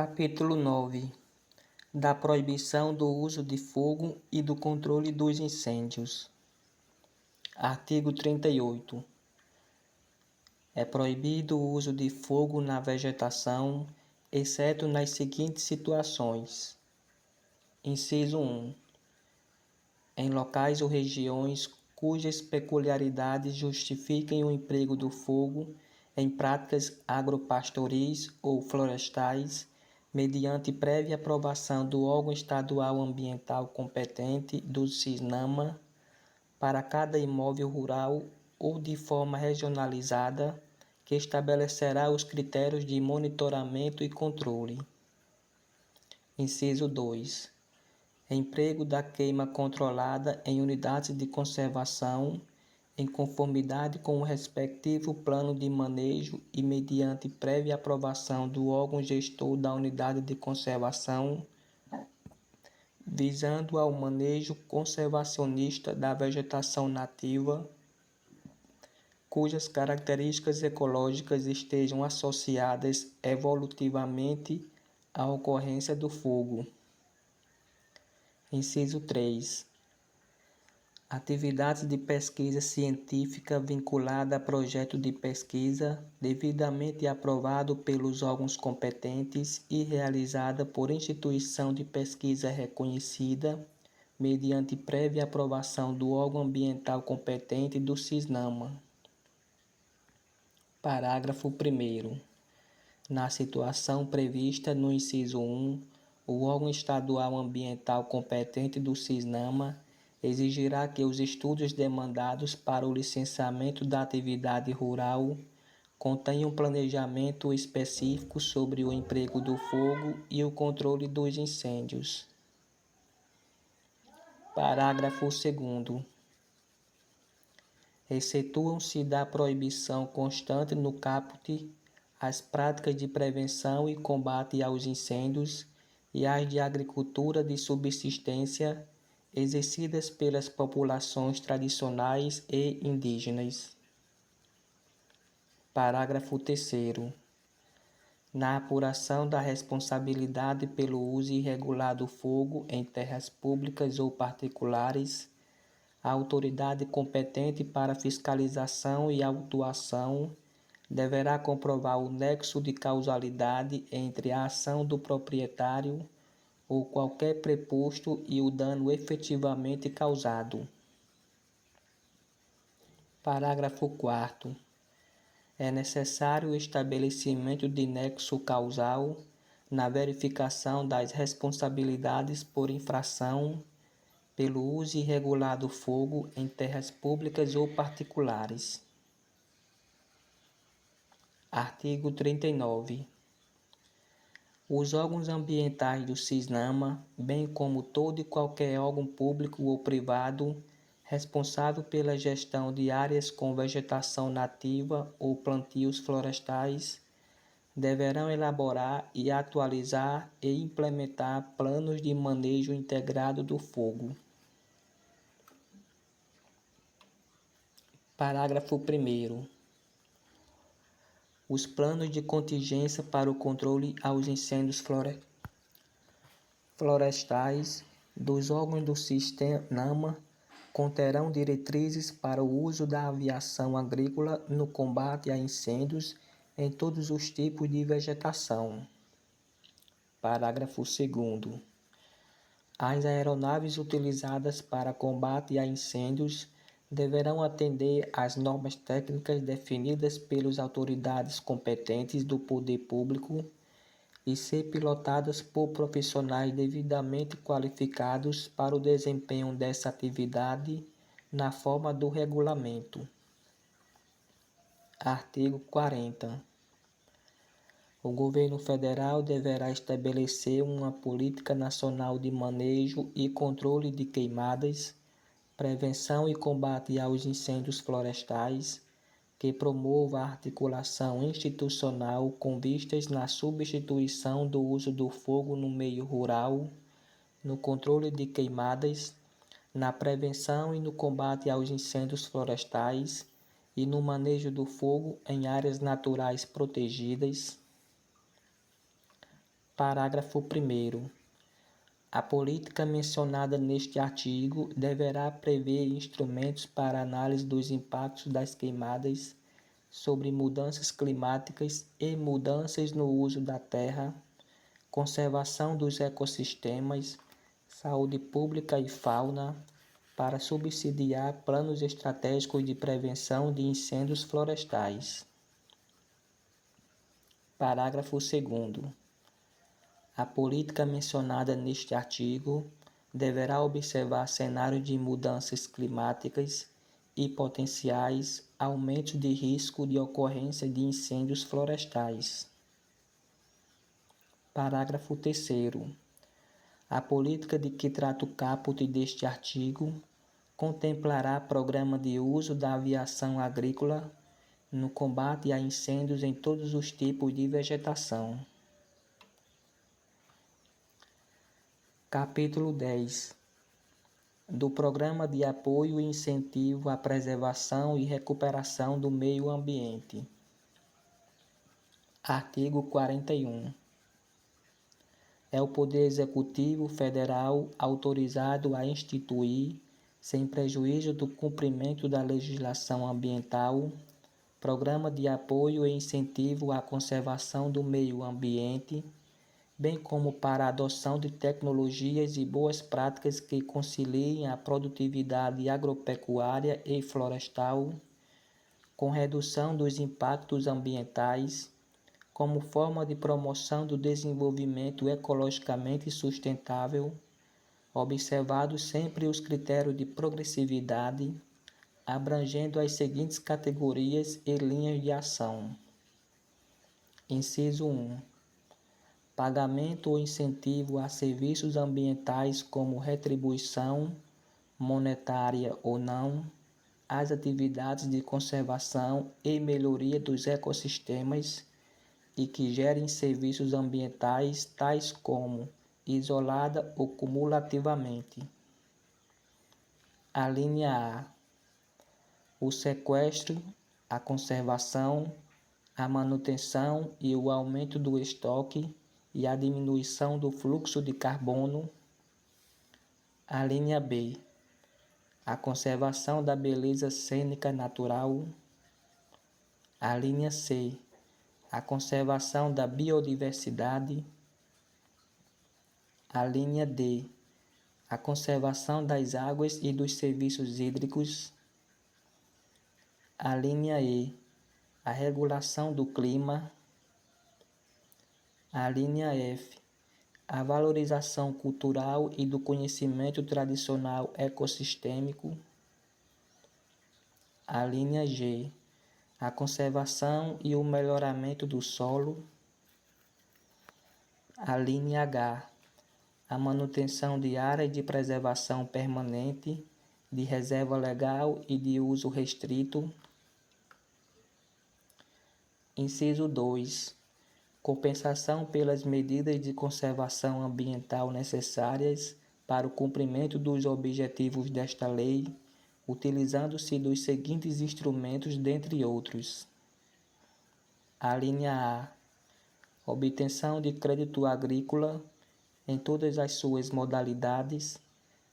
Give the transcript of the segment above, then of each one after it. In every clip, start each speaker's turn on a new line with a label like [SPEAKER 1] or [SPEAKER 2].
[SPEAKER 1] Capítulo 9 da proibição do uso de fogo e do controle dos incêndios. Artigo 38. É proibido o uso de fogo na vegetação, exceto nas seguintes situações. Inciso 1. Em locais ou regiões cujas peculiaridades justifiquem o emprego do fogo em práticas agropastoris ou florestais, mediante prévia aprovação do órgão estadual ambiental competente do CISNAMA, para cada imóvel rural ou de forma regionalizada, que estabelecerá os critérios de monitoramento e controle. Inciso 2. Emprego da queima controlada em unidades de conservação, em conformidade com o respectivo plano de manejo e mediante prévia aprovação do órgão gestor da unidade de conservação, visando ao manejo conservacionista da vegetação nativa, cujas características ecológicas estejam associadas evolutivamente à ocorrência do fogo. Inciso 3. Atividades de pesquisa científica vinculada a projeto de pesquisa devidamente aprovado pelos órgãos competentes e realizada por instituição de pesquisa reconhecida, mediante prévia aprovação do órgão ambiental competente do CISNAMA. Parágrafo 1º. Na situação prevista no inciso 1, o órgão estadual ambiental competente do CISNAMA exigirá que os estudos demandados para o licenciamento da atividade rural contenham planejamento específico sobre o emprego do fogo e o controle dos incêndios. Parágrafo 2º. Excetuam-se da proibição constante no caput as práticas de prevenção e combate aos incêndios e as de agricultura de subsistência exercidas pelas populações tradicionais e indígenas. Parágrafo 3º. Na apuração da responsabilidade pelo uso irregular do fogo em terras públicas ou particulares, a autoridade competente para fiscalização e autuação deverá comprovar o nexo de causalidade entre a ação do proprietário ou qualquer preposto e o dano efetivamente causado. Parágrafo 4º. É necessário o estabelecimento de nexo causal na verificação das responsabilidades por infração pelo uso irregular do fogo em terras públicas ou particulares. Artigo 39. Os órgãos ambientais do CISNAMA, bem como todo e qualquer órgão público ou privado responsável pela gestão de áreas com vegetação nativa ou plantios florestais, deverão elaborar e atualizar e implementar planos de manejo integrado do fogo. Parágrafo 1º. Os planos de contingência para o controle aos incêndios florestais dos órgãos do CISNAMA conterão diretrizes para o uso da aviação agrícola no combate a incêndios em todos os tipos de vegetação. Parágrafo 2º. As aeronaves utilizadas para combate a incêndios deverão atender às normas técnicas definidas pelas autoridades competentes do poder público e ser pilotadas por profissionais devidamente qualificados para o desempenho dessa atividade na forma do regulamento. Artigo 40. O governo federal deverá estabelecer uma política nacional de manejo e controle de queimadas, prevenção e combate aos incêndios florestais, que promova a articulação institucional com vistas na substituição do uso do fogo no meio rural, no controle de queimadas, na prevenção e no combate aos incêndios florestais e no manejo do fogo em áreas naturais protegidas. Parágrafo 1º. A política mencionada neste artigo deverá prever instrumentos para análise dos impactos das queimadas sobre mudanças climáticas e mudanças no uso da terra, conservação dos ecossistemas, saúde pública e fauna, para subsidiar planos estratégicos de prevenção de incêndios florestais. Parágrafo 2º. A política mencionada neste artigo deverá observar cenários de mudanças climáticas e potenciais aumentos de risco de ocorrência de incêndios florestais. Parágrafo 3º. A política de que trata o caput deste artigo contemplará programa de uso da aviação agrícola no combate a incêndios em todos os tipos de vegetação. Capítulo 10 do Programa de Apoio e Incentivo à Preservação e Recuperação do Meio Ambiente. Artigo 41. É o Poder Executivo Federal autorizado a instituir, sem prejuízo do cumprimento da legislação ambiental, programa de apoio e incentivo à conservação do meio ambiente, bem como para a adoção de tecnologias e boas práticas que conciliem a produtividade agropecuária e florestal, com redução dos impactos ambientais, como forma de promoção do desenvolvimento ecologicamente sustentável, observados sempre os critérios de progressividade, abrangendo as seguintes categorias e linhas de ação. Inciso 1. Pagamento ou incentivo a serviços ambientais como retribuição, monetária ou não, às atividades de conservação e melhoria dos ecossistemas e que gerem serviços ambientais tais como isolada ou cumulativamente. A linha A. O sequestro, a conservação, a manutenção e o aumento do estoque e a diminuição do fluxo de carbono. A linha B. A conservação da beleza cênica natural. A linha C. A conservação da biodiversidade. A linha D. A conservação das águas e dos serviços hídricos. A linha E. A regulação do clima. A linha F. A valorização cultural e do conhecimento tradicional ecossistêmico. A linha G. A conservação e o melhoramento do solo. A linha H. A manutenção de áreas de preservação permanente, de reserva legal e de uso restrito. Inciso 2. Compensação pelas medidas de conservação ambiental necessárias para o cumprimento dos objetivos desta lei, utilizando-se dos seguintes instrumentos, dentre outros. A linha A. Obtenção de crédito agrícola em todas as suas modalidades,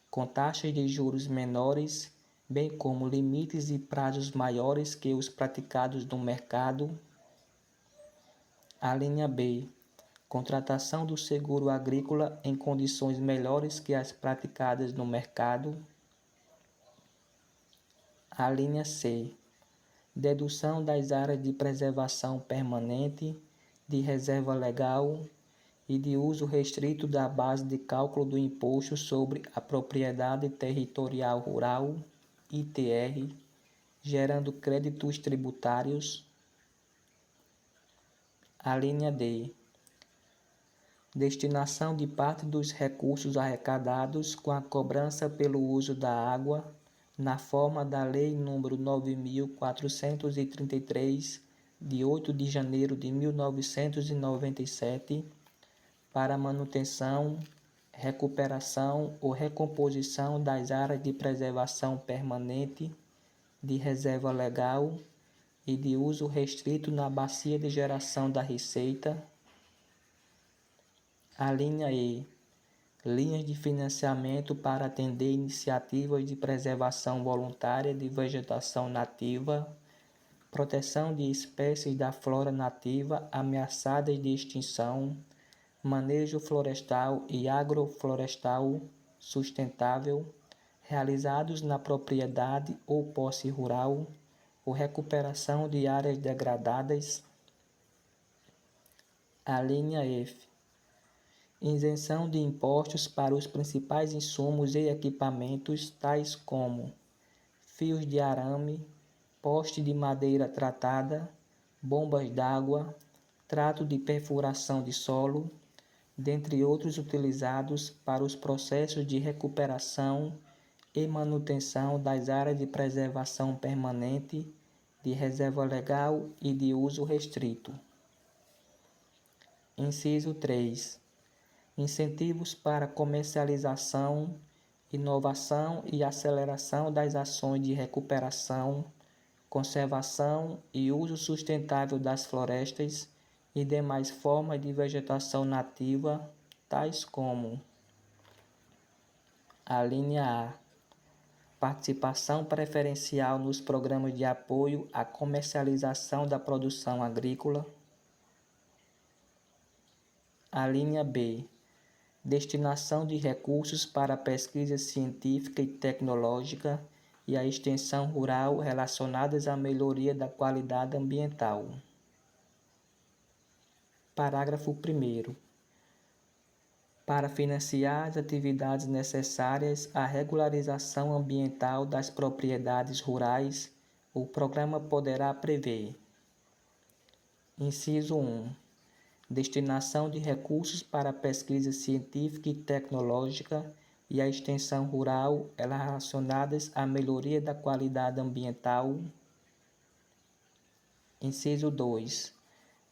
[SPEAKER 1] com taxas de juros menores, bem como limites e prazos maiores que os praticados no mercado. A linha B. Contratação do seguro agrícola em condições melhores que as praticadas no mercado. A linha C. Dedução das áreas de preservação permanente, de reserva legal e de uso restrito da base de cálculo do Imposto sobre a Propriedade Territorial Rural, ITR, gerando créditos tributários. A linha D. Destinação de parte dos recursos arrecadados com a cobrança pelo uso da água, na forma da Lei nº 9.433, de 8 de janeiro de 1997, para manutenção, recuperação ou recomposição das áreas de preservação permanente, de reserva legal e de uso restrito na bacia de geração da Receita. A linha E. Linhas de financiamento para atender iniciativas de preservação voluntária de vegetação nativa, proteção de espécies da flora nativa ameaçadas de extinção, manejo florestal e agroflorestal sustentável, realizados na propriedade ou posse rural, ou recuperação de áreas degradadas. A linha F. Isenção de impostos para os principais insumos e equipamentos, tais como fios de arame, poste de madeira tratada, bombas d'água, trato de perfuração de solo, dentre outros utilizados para os processos de recuperação e manutenção das áreas de preservação permanente, de reserva legal e de uso restrito. Inciso 3. Incentivos para comercialização, inovação e aceleração das ações de recuperação, conservação e uso sustentável das florestas e demais formas de vegetação nativa, tais como a linha A. Participação preferencial nos programas de apoio à comercialização da produção agrícola. A linha B. Destinação de recursos para a pesquisa científica e tecnológica e a extensão rural relacionadas à melhoria da qualidade ambiental. Parágrafo 1º. Para financiar as atividades necessárias à regularização ambiental das propriedades rurais, o programa poderá prever: Inciso 1. Destinação de recursos para a pesquisa científica e tecnológica e a extensão rural relacionadas à melhoria da qualidade ambiental. Inciso 2.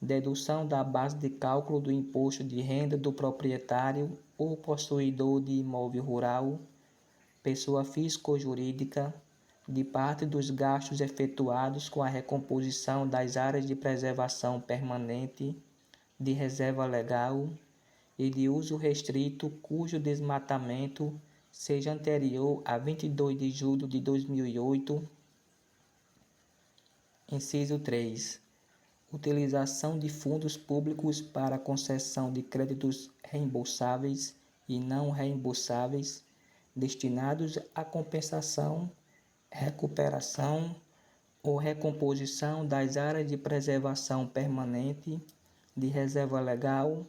[SPEAKER 1] Dedução da base de cálculo do imposto de renda do proprietário ou possuidor de imóvel rural, pessoa física ou jurídica, de parte dos gastos efetuados com a recomposição das áreas de preservação permanente, de reserva legal e de uso restrito cujo desmatamento seja anterior a 22 de julho de 2008. Inciso 3. Utilização de fundos públicos para concessão de créditos reembolsáveis e não reembolsáveis destinados à compensação, recuperação ou recomposição das áreas de preservação permanente, de reserva legal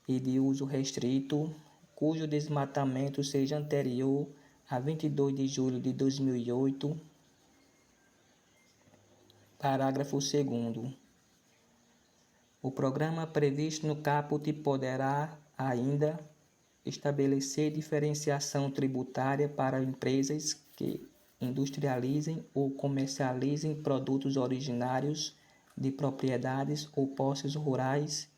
[SPEAKER 1] e de uso restrito, cujo desmatamento seja anterior a 22 de julho de 2008. Parágrafo 2º. O programa previsto no caput poderá ainda estabelecer diferenciação tributária para empresas que industrializem ou comercializem produtos originários de propriedades ou posses rurais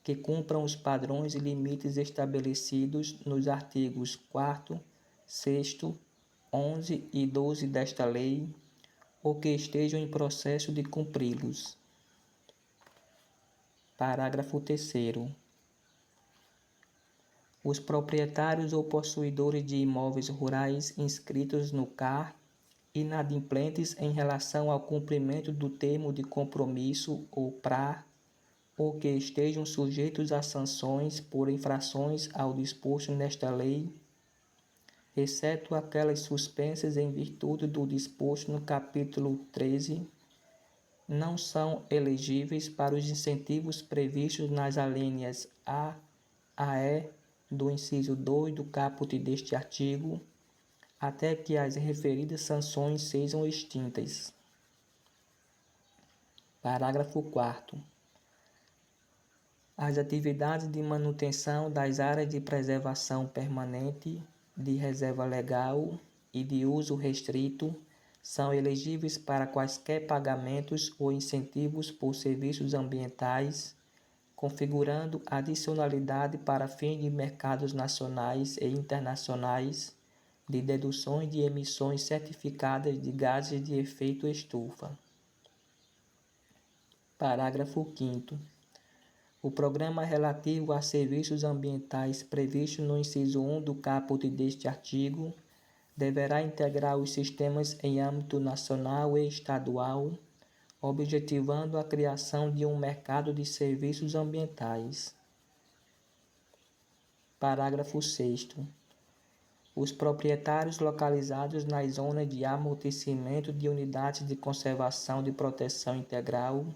[SPEAKER 1] que cumpram os padrões e limites estabelecidos nos artigos 4º, 6º, 11 e 12 desta lei, ou que estejam em processo de cumpri-los. Parágrafo 3º. Os proprietários ou possuidores de imóveis rurais inscritos no CAR, inadimplentes em relação ao cumprimento do termo de compromisso ou PRA, ou que estejam sujeitos a sanções por infrações ao disposto nesta lei, exceto aquelas suspensas em virtude do disposto no capítulo 13, não são elegíveis para os incentivos previstos nas alíneas A a E do inciso 2 do caput deste artigo, até que as referidas sanções sejam extintas. Parágrafo 4º. As atividades de manutenção das áreas de preservação permanente, de reserva legal e de uso restrito são elegíveis para quaisquer pagamentos ou incentivos por serviços ambientais, configurando adicionalidade para fins de mercados nacionais e internacionais, de deduções de emissões certificadas de gases de efeito estufa. Parágrafo 5º. O programa relativo a serviços ambientais previsto no inciso 1 do caput deste artigo deverá integrar os sistemas em âmbito nacional e estadual, objetivando a criação de um mercado de serviços ambientais. Parágrafo 6º. Os proprietários localizados nas zonas de amortecimento de unidades de conservação de proteção integral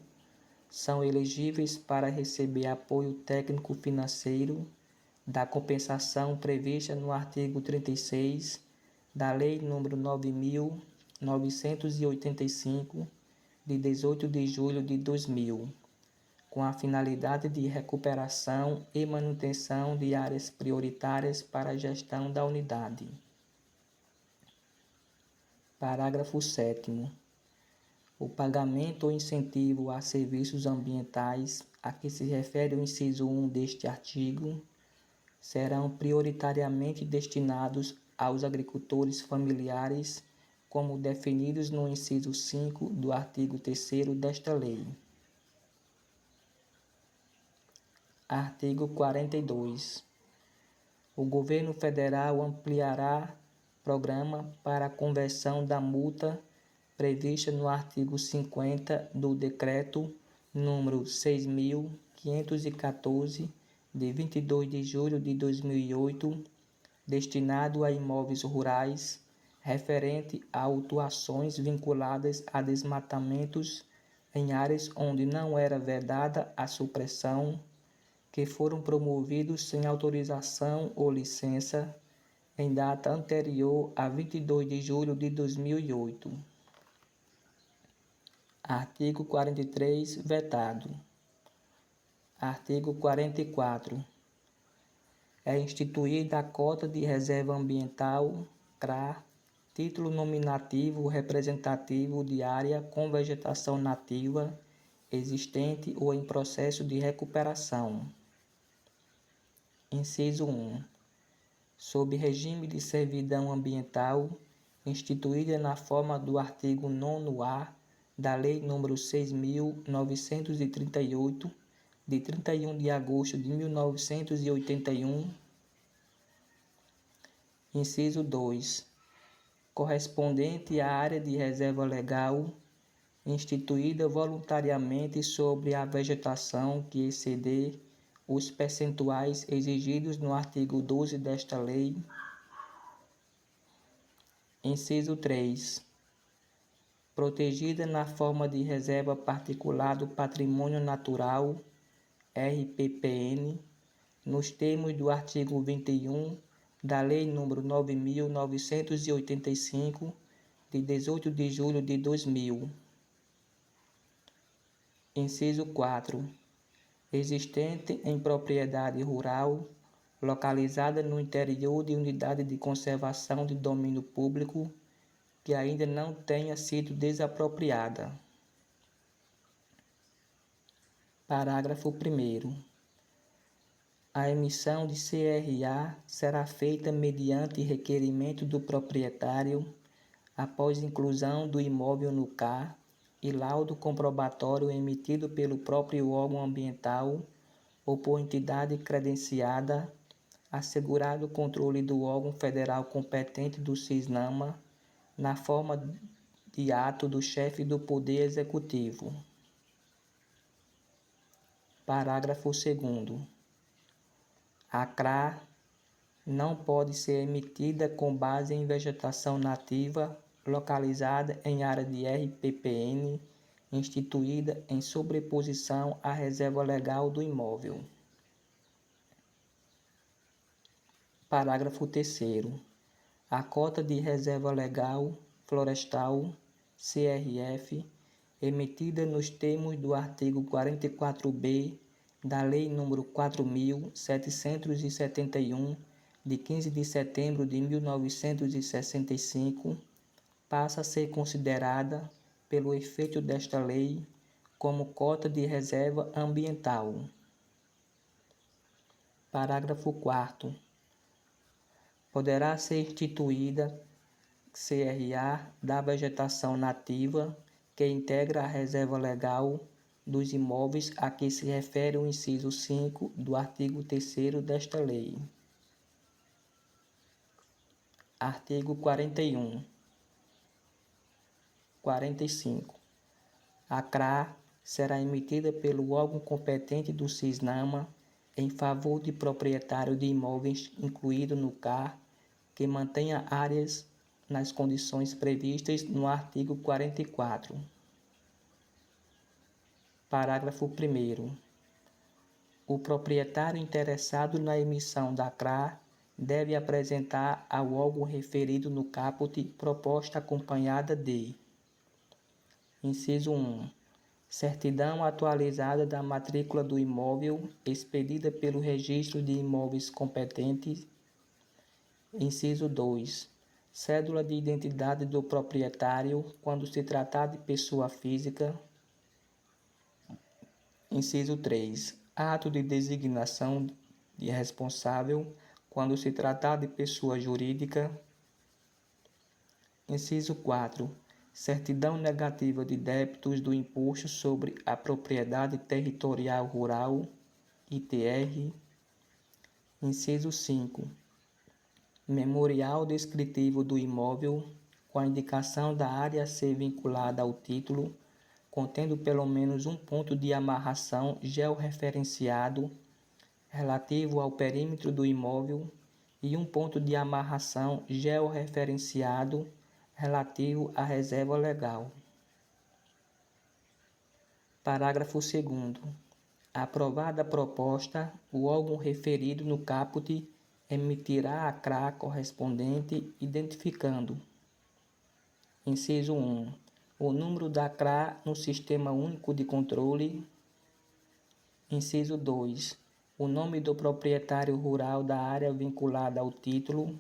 [SPEAKER 1] são elegíveis para receber apoio técnico-financeiro da compensação prevista no artigo 36 da Lei nº 9.985, de 18 de julho de 2000, com a finalidade de recuperação e manutenção de áreas prioritárias para a gestão da unidade. Parágrafo 7º. O pagamento ou incentivo a serviços ambientais a que se refere o inciso 1 deste artigo serão prioritariamente destinados aos agricultores familiares, como definidos no inciso 5 do artigo 3º desta lei. Artigo 42. O governo federal ampliará programa para a conversão da multa prevista no artigo 50 do Decreto número 6.514, de 22 de julho de 2008, destinado a imóveis rurais, referente a autuações vinculadas a desmatamentos em áreas onde não era vedada a supressão, que foram promovidos sem autorização ou licença, em data anterior a 22 de julho de 2008. Artigo 43, vetado. Artigo 44. É instituída a cota de reserva ambiental, CRA, título nominativo representativo de área com vegetação nativa existente ou em processo de recuperação. Inciso 1. Sob regime de servidão ambiental, instituída na forma do artigo 9º-A da Lei nº 6.938, de 31 de agosto de 1981. Inciso 2. Correspondente à área de reserva legal, instituída voluntariamente sobre a vegetação que exceder os percentuais exigidos no artigo 12 desta lei. Inciso 3. Protegida na forma de reserva particular do patrimônio natural, RPPN, nos termos do artigo 21 da Lei nº 9.985, de 18 de julho de 2000. Inciso 4. Existente em propriedade rural, localizada no interior de unidade de conservação de domínio público, que ainda não tenha sido desapropriada. Parágrafo 1º. A emissão de CRA será feita mediante requerimento do proprietário, após inclusão do imóvel no CAR e laudo comprobatório emitido pelo próprio órgão ambiental ou por entidade credenciada, assegurado o controle do órgão federal competente do CISNAMA, na forma de ato do chefe do Poder Executivo. Parágrafo 2º. A CRA não pode ser emitida com base em vegetação nativa localizada em área de RPPN instituída em sobreposição à reserva legal do imóvel. Parágrafo 3º. A cota de reserva legal florestal, CRF, emitida nos termos do artigo 44b da Lei nº 4.771, de 15 de setembro de 1965, passa a ser considerada, pelo efeito desta lei, como cota de reserva ambiental. Parágrafo 4º. Poderá ser instituída CRA da vegetação nativa que integra a reserva legal dos imóveis a que se refere o inciso 5 do artigo 3º desta lei. Artigo 41. 45. A CRA será emitida pelo órgão competente do CISNAMA em favor de proprietário de imóveis incluído no CAR que mantenha áreas nas condições previstas no artigo 44. Parágrafo 1º. O proprietário interessado na emissão da CRA deve apresentar ao órgão referido no caput proposta acompanhada de: inciso 1. Certidão atualizada da matrícula do imóvel expedida pelo Registro de Imóveis competente. Inciso 2. Cédula de identidade do proprietário quando se tratar de pessoa física. Inciso 3. Ato de designação de responsável quando se tratar de pessoa jurídica. Inciso 4. Certidão negativa de débitos do Imposto sobre a Propriedade Territorial Rural, ITR. Inciso 5. Memorial descritivo do imóvel, com a indicação da área a ser vinculada ao título, contendo pelo menos um ponto de amarração georreferenciado relativo ao perímetro do imóvel e um ponto de amarração georreferenciado relativo à reserva legal. Parágrafo 2º. Aprovada a proposta, o órgão referido no caput emitirá a CRA correspondente identificando: inciso 1. O número da CRA no Sistema Único de Controle. Inciso 2. O nome do proprietário rural da área vinculada ao título.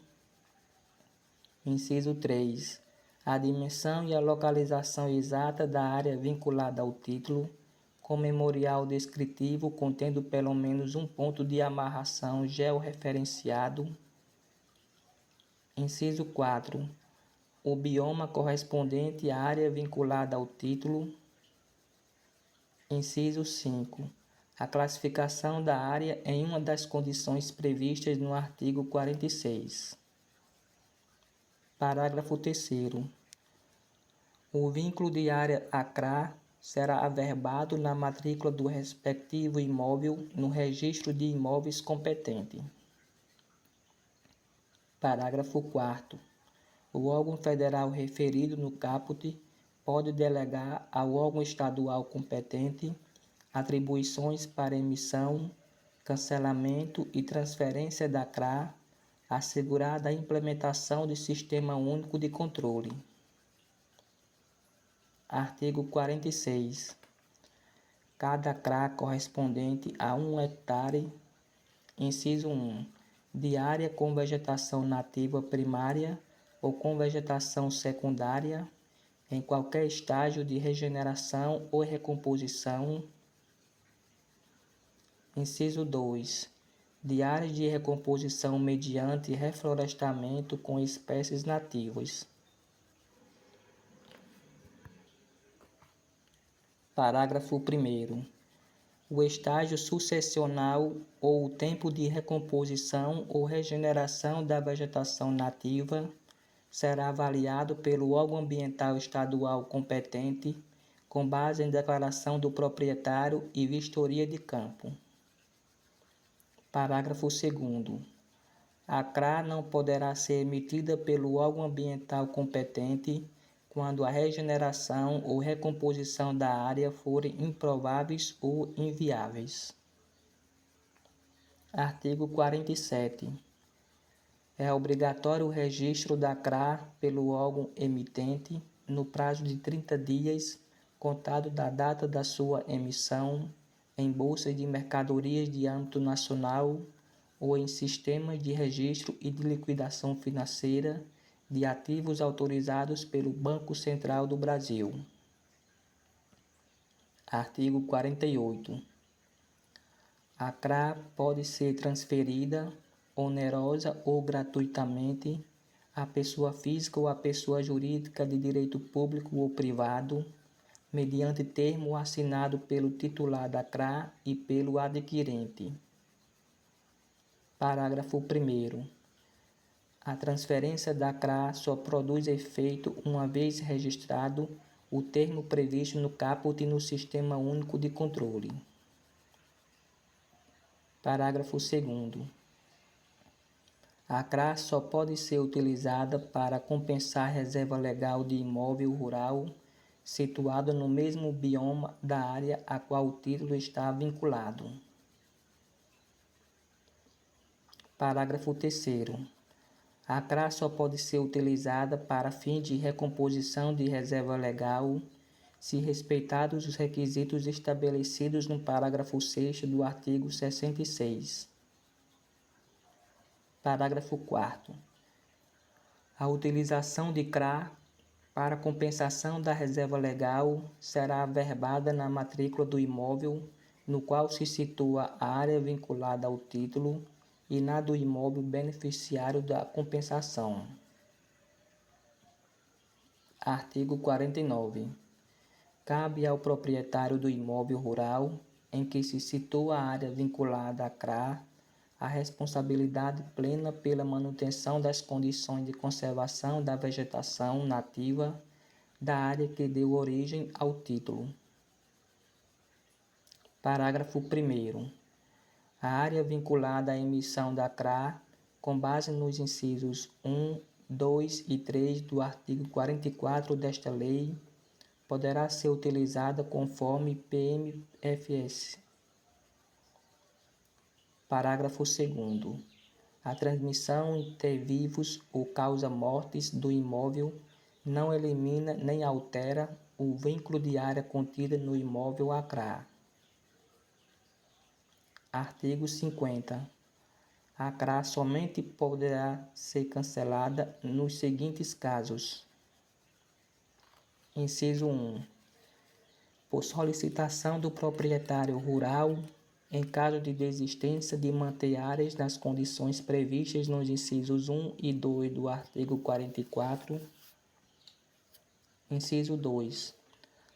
[SPEAKER 1] Inciso 3. A dimensão e a localização exata da área vinculada ao título, com memorial descritivo contendo pelo menos um ponto de amarração georreferenciado. Inciso 4. O bioma correspondente à área vinculada ao título. Inciso 5. A classificação da área em uma das condições previstas no artigo 46. Parágrafo 3º. O vínculo de área a CRA será averbado na matrícula do respectivo imóvel no Registro de Imóveis competente. Parágrafo 4º. O órgão federal referido no caput pode delegar ao órgão estadual competente atribuições para emissão, cancelamento e transferência da CRA, assegurada a implementação do Sistema Único de Controle. Artigo 46. Cada CRA correspondente a 1 hectare, inciso 1, de área com vegetação nativa primária ou com vegetação secundária, em qualquer estágio de regeneração ou recomposição. Inciso 2. De áreas de recomposição mediante reflorestamento com espécies nativas. Parágrafo 1º. O estágio sucessional ou o tempo de recomposição ou regeneração da vegetação nativa será avaliado pelo órgão ambiental estadual competente com base em declaração do proprietário e vistoria de campo. Parágrafo 2º. A CRA não poderá ser emitida pelo órgão ambiental competente quando a regeneração ou recomposição da área forem improváveis ou inviáveis. Artigo 47. É obrigatório o registro da CRA pelo órgão emitente no prazo de 30 dias, contado da data da sua emissão, em bolsas de mercadorias de âmbito nacional ou em sistemas de registro e de liquidação financeira de ativos autorizados pelo Banco Central do Brasil. Artigo 48. A CRA pode ser transferida, onerosa ou gratuitamente, à pessoa física ou à pessoa jurídica de direito público ou privado, mediante termo assinado pelo titular da CRA e pelo adquirente. Parágrafo 1º. A transferência da CRA só produz efeito uma vez registrado o termo previsto no caput no Sistema Único de Controle. Parágrafo 2º. A CRA só pode ser utilizada para compensar reserva legal de imóvel rural situado no mesmo bioma da área a qual o título está vinculado. Parágrafo 3º. A CRA só pode ser utilizada para fins de recomposição de reserva legal se respeitados os requisitos estabelecidos no parágrafo 6º do artigo 66. Parágrafo 4º. A utilização de CRA para compensação da reserva legal será averbada na matrícula do imóvel no qual se situa a área vinculada ao título e na do imóvel beneficiário da compensação. Artigo 49. Cabe ao proprietário do imóvel rural em que se situa a área vinculada à CRA a responsabilidade plena pela manutenção das condições de conservação da vegetação nativa da área que deu origem ao título. Parágrafo 1º. A área vinculada à emissão da CRA, com base nos incisos 1, 2 e 3 do artigo 44 desta lei, poderá ser utilizada conforme PMFS. Parágrafo 2º. A transmissão inter vivos ou causa mortis do imóvel não elimina nem altera o vínculo de área contida no imóvel à CRA. Artigo 50. A CRA somente poderá ser cancelada nos seguintes casos. Inciso 1. Por solicitação do proprietário rural, em caso de desistência de manter áreas nas condições previstas nos incisos 1 e 2 do artigo 44. Inciso 2.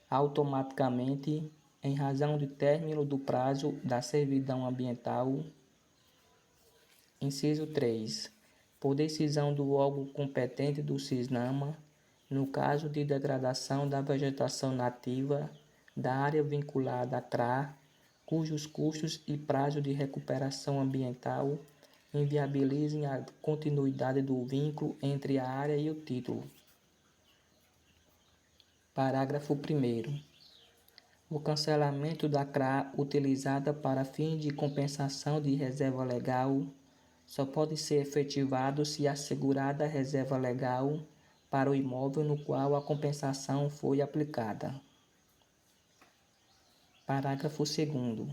[SPEAKER 1] Automaticamente, em razão de término do prazo da servidão ambiental. Inciso 3. Por decisão do órgão competente do CISNAMA, no caso de degradação da vegetação nativa da área vinculada à CRA, cujos custos e prazo de recuperação ambiental inviabilizem a continuidade do vínculo entre a área e o título. Parágrafo 1º. O cancelamento da CRA utilizada para fins de compensação de reserva legal só pode ser efetivado se assegurada a reserva legal para o imóvel no qual a compensação foi aplicada. Parágrafo 2º.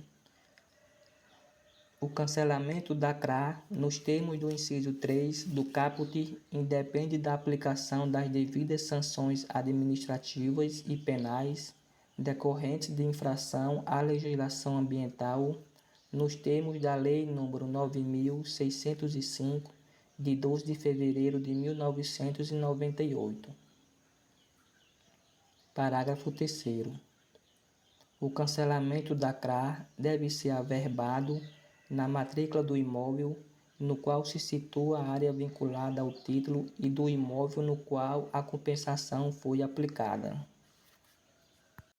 [SPEAKER 1] O cancelamento da CRA, nos termos do inciso 3 do caput, independe da aplicação das devidas sanções administrativas e penais decorrentes de infração à legislação ambiental, nos termos da Lei nº 9.605, de 12 de fevereiro de 1998. Parágrafo 3º. O cancelamento da CRA deve ser averbado na matrícula do imóvel no qual se situa a área vinculada ao título e do imóvel no qual a compensação foi aplicada.